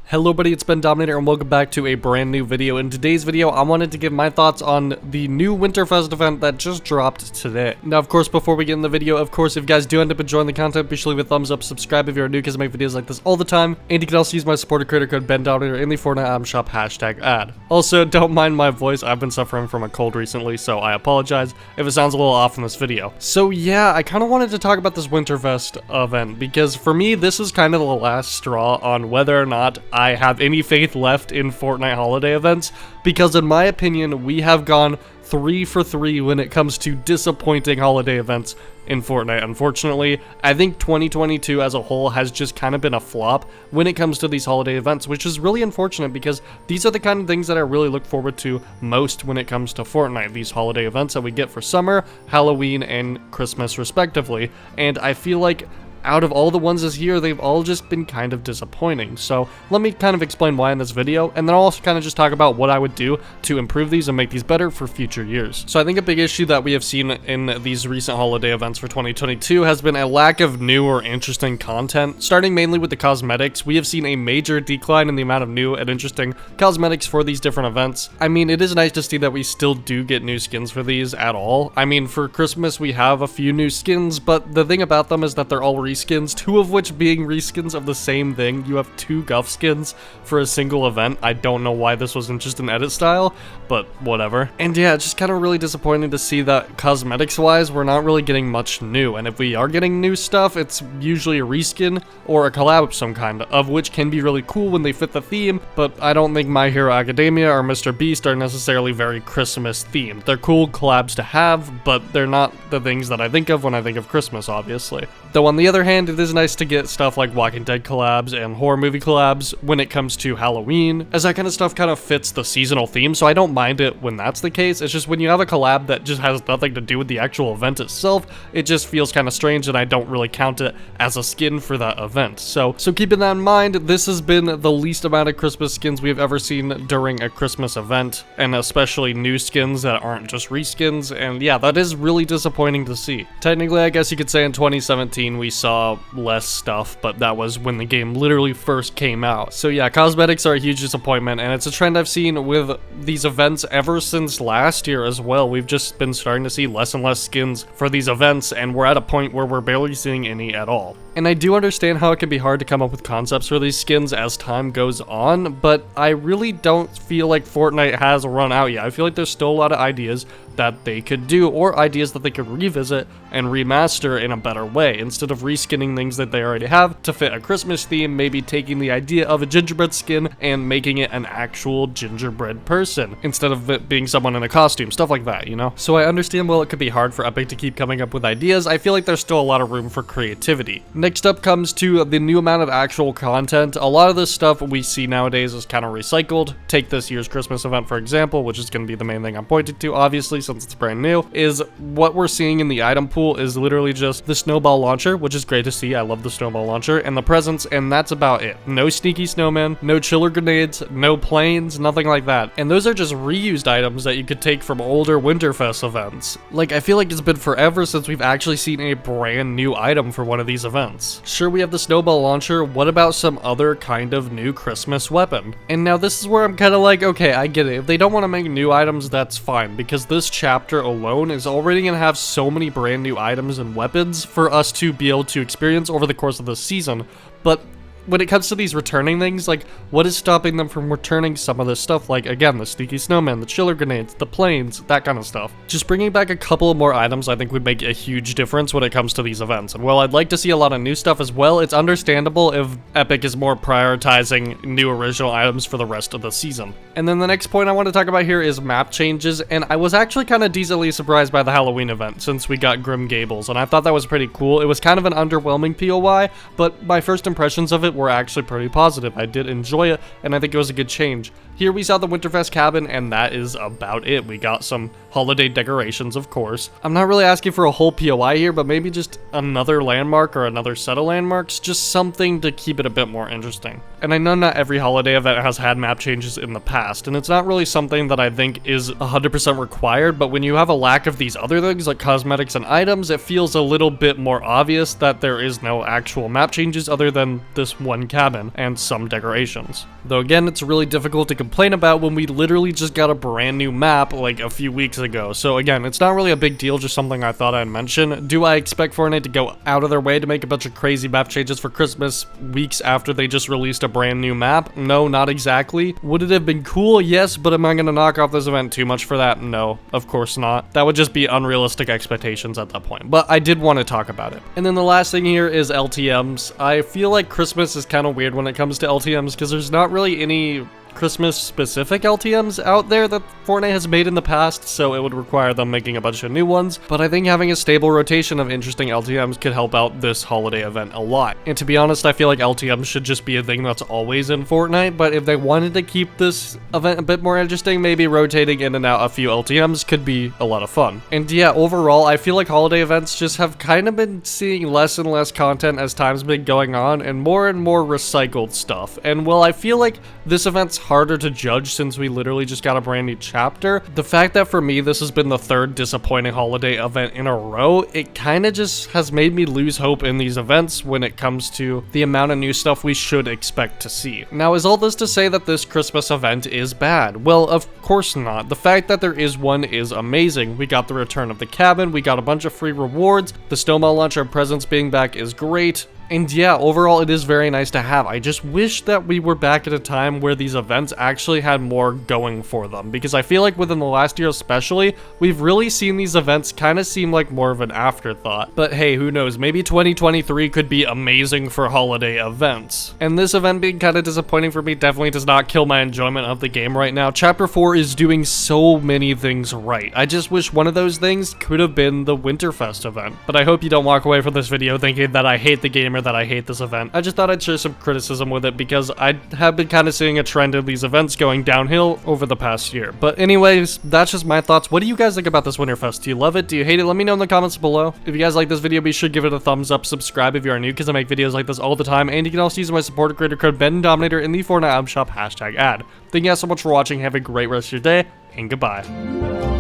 Hello buddy, it's Bendominator and welcome back to a brand new video. In today's video, I wanted to give my thoughts on the new Winterfest event that just dropped today. Now, of course, before we get in the video, of course, if you guys do end up enjoying the content, be sure to leave a thumbs up, subscribe if you're new because I make videos like this all the time, and you can also use my supporter creator code Bendominator in the Fortnite item shop #ad. Also, don't mind my voice, I've been suffering from a cold recently, so I apologize if it sounds a little off in this video. So yeah, I kind of wanted to talk about this Winterfest event because for me, this is kind of the last straw on whether or not I have any faith left in Fortnite holiday events, because in my opinion, we have gone 3 for 3 when it comes to disappointing holiday events in Fortnite. Unfortunately, I think 2022 as a whole has just kind of been a flop when it comes to these holiday events, which is really unfortunate because these are the kind of things that I really look forward to most when it comes to Fortnite, these holiday events that we get for summer, Halloween, and Christmas respectively, and I feel like out of all the ones this year, they've all just been kind of disappointing. So let me kind of explain why in this video, and then I'll also kind of just talk about what I would do to improve these and make these better for future years. So I think a big issue that we have seen in these recent holiday events for 2022 has been a lack of new or interesting content. Starting mainly with the cosmetics, we have seen a major decline in the amount of new and interesting cosmetics for these different events. I mean, it is nice to see that we still do get new skins for these at all. I mean, for Christmas, we have a few new skins, but the thing about them is that they're all reskins, 2 of which being reskins of the same thing. You have 2 Guff skins for a single event. I don't know why this wasn't just an edit style, but whatever. And yeah, it's just kind of really disappointing to see that cosmetics wise, we're not really getting much new. And if we are getting new stuff, it's usually a reskin or a collab of some kind, of which can be really cool when they fit the theme, but I don't think My Hero Academia or Mr. Beast are necessarily very Christmas themed. They're cool collabs to have, but they're not the things that I think of when I think of Christmas, obviously. Though on the other hand, it is nice to get stuff like Walking Dead collabs and horror movie collabs when it comes to Halloween, as that kind of stuff kind of fits the seasonal theme, so I don't mind it when that's the case. It's just when you have a collab that just has nothing to do with the actual event itself, it just feels kind of strange and I don't really count it as a skin for that event. So keeping that in mind, this has been the least amount of Christmas skins we've ever seen during a Christmas event, and especially new skins that aren't just reskins, and yeah, that is really disappointing to see. Technically, I guess you could say in 2017 we saw less stuff, but that was when the game literally first came out. So yeah, cosmetics are a huge disappointment, and it's a trend I've seen with these events ever since last year as well. We've just been starting to see less and less skins for these events, and we're at a point where we're barely seeing any at all. And I do understand how it can be hard to come up with concepts for these skins as time goes on, but I really don't feel like Fortnite has run out yet. I feel like there's still a lot of ideas that they could do, or ideas that they could revisit and remaster in a better way, instead of reskinning things that they already have to fit a Christmas theme, maybe taking the idea of a gingerbread skin and making it an actual gingerbread person, instead of it being someone in a costume, stuff like that, you know? So I understand while it could be hard for Epic to keep coming up with ideas, I feel like there's still a lot of room for creativity. Next up comes to the new amount of actual content. A lot of this stuff we see nowadays is kind of recycled. Take this year's Christmas event, for example, which is going to be the main thing I'm pointing to, obviously, since it's brand new, is what we're seeing in the item pool is literally just the snowball launcher, which is great to see. I love the snowball launcher, and the presents, and that's about it. No sneaky snowman, no chiller grenades, no planes, nothing like that. And those are just reused items that you could take from older Winterfest events. Like, I feel like it's been forever since we've actually seen a brand new item for one of these events. Sure, we have the snowball launcher, what about some other kind of new Christmas weapon? And now this is where I'm kind of like, okay, I get it. If they don't want to make new items, that's fine, because this chapter alone is already going to have so many brand new items and weapons for us to be able to experience over the course of the season. But when it comes to these returning things, like, what is stopping them from returning some of this stuff? Like, again, the sneaky snowman, the chiller grenades, the planes, that kind of stuff. Just bringing back a couple of more items I think would make a huge difference when it comes to these events. And while I'd like to see a lot of new stuff as well, it's understandable if Epic is more prioritizing new original items for the rest of the season. And then the next point I want to talk about here is map changes, and I was actually kind of decently surprised by the Halloween event since we got Grim Gables, and I thought that was pretty cool. It was kind of an underwhelming POI, but my first impressions of it were actually pretty positive. I did enjoy it, and I think it was a good change. Here we saw the Winterfest cabin, and that is about it. We got some holiday decorations, of course. I'm not really asking for a whole POI here, but maybe just another landmark or another set of landmarks, just something to keep it a bit more interesting. And I know not every holiday event has had map changes in the past, and it's not really something that I think is 100% required, but when you have a lack of these other things like cosmetics and items, it feels a little bit more obvious that there is no actual map changes other than this one cabin and some decorations. Though again, it's really difficult to complain about when we literally just got a brand new map like a few weeks ago. So again, it's not really a big deal, just something I thought I'd mention. Do I expect Fortnite to go out of their way to make a bunch of crazy map changes for Christmas weeks after they just released a brand new map? No, not exactly. Would it have been cool? Yes, but am I going to knock off this event too much for that? No, of course not. That would just be unrealistic expectations at that point, but I did want to talk about it. And then the last thing here is LTMs. I feel like Christmas is kind of weird when it comes to LTMs because there's not really any Christmas-specific LTMs out there that Fortnite has made in the past, so it would require them making a bunch of new ones, but I think having a stable rotation of interesting LTMs could help out this holiday event a lot. And to be honest, I feel like LTMs should just be a thing that's always in Fortnite, but if they wanted to keep this event a bit more interesting, maybe rotating in and out a few LTMs could be a lot of fun. And yeah, overall, I feel like holiday events just have kind of been seeing less and less content as time's been going on, and more recycled stuff. And while I feel like this event's harder to judge since we literally just got a brand new chapter, the fact that for me this has been the third disappointing holiday event in a row, it kind of just has made me lose hope in these events when it comes to the amount of new stuff we should expect to see. Now, is all this to say that this Christmas event is bad? Well, of course not. The fact that there is one is amazing. We got the return of the cabin, we got a bunch of free rewards, the snowball launcher presents being back is great. And yeah, overall it is very nice to have. I just wish that we were back at a time where these events actually had more going for them, because I feel like within the last year especially, we've really seen these events kind of seem like more of an afterthought. But hey, who knows, maybe 2023 could be amazing for holiday events. And this event being kind of disappointing for me definitely does not kill my enjoyment of the game right now. Chapter 4 is doing so many things right. I just wish one of those things could have been the Winterfest event. But I hope you don't walk away from this video thinking that I hate the game or that I hate this event. I just thought I'd share some criticism with it because I have been kind of seeing a trend of these events going downhill over the past year. But anyways, that's just my thoughts. What do you guys think about this Winterfest? Do you love it? Do you hate it? Let me know in the comments below. If you guys like this video, be sure to give it a thumbs up, subscribe if you are new because I make videos like this all the time, and you can also use my supporter creator code Bendominator in the Fortnite item shop #ad. Thank you guys so much for watching. Have a great rest of your day, and goodbye.